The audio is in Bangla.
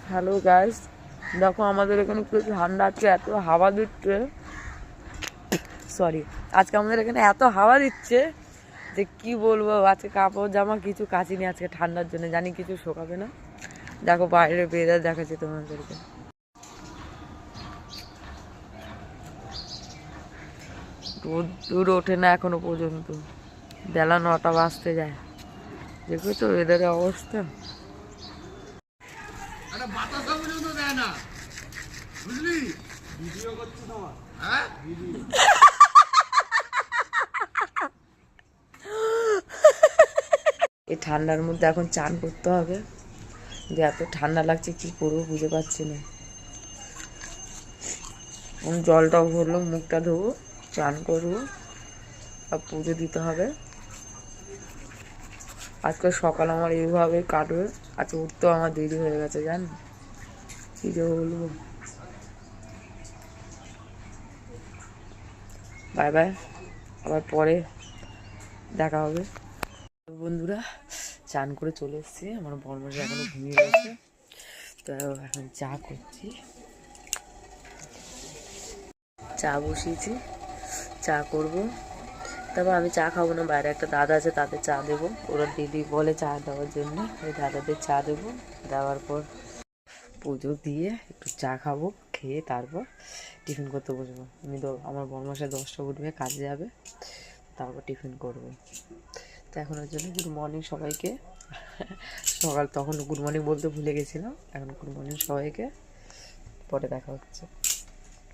হ্যালো গাইস, দেখো আমাদের এখানে একটু ঠান্ডা, আজকে এত হাওয়া দিচ্ছে। আজকে আমাদের এখানে এত হাওয়া দিচ্ছে যে কি বলবো। আজকে কাপড় জামা কিছু কাচিনি আজকে ঠান্ডার জন্য, জানি কিছু শোকাবে না। দেখো বাইরে ওয়েদার দেখাচ্ছি তোমাদেরকে। রোদ ওঠে না এখনো পর্যন্ত, বেলা 9টা বাজতে যায়। দেখেছো ওয়েদারের অবস্থা। এই ঠান্ডার মধ্যে এখন চান করতে হবে, যে এত ঠান্ডা লাগছে কি করবো বুঝে পাচ্ছি না। জলটাও ভরলো, মুখটা ধোবো, চান করবো, আর পুজো দিতে হবে। আজকে সকাল আমার এইভাবে কাটবে। আজকে উঠতেও আমার দেরি হয়ে গেছে, জানো কি যে বলবো। বাই বাই, আবার পরে দেখা হবে। বন্ধুরা, চান করে চলে এসেছি। আমার বড়মাসি এখনো ঘুমিয়ে গেছে, তো এখন চা করছি। চা বসিয়েছি, চা করব। তারপর আমি চা খাবো না, বাইরে একটা দাদা আছে তাদের চা দেবো। ওরা দিদি বলে চা দেওয়ার জন্য, ওই দাদাদের চা দেবো। দেওয়ার পর পুজো দিয়ে একটু চা খাবো, খেয়ে তারপর টিফিন করতে বসবো। আমার বড়মাসে 10টা উঠবে, কাজে যাবে, তারপর টিফিন করবো। তো এখন ওর জন্য গুড মর্নিং সবাইকে। তখন গুড মর্নিং বলতে ভুলে গেছিলাম। এখন গুড মর্নিং সবাইকে, পরে দেখা হচ্ছে।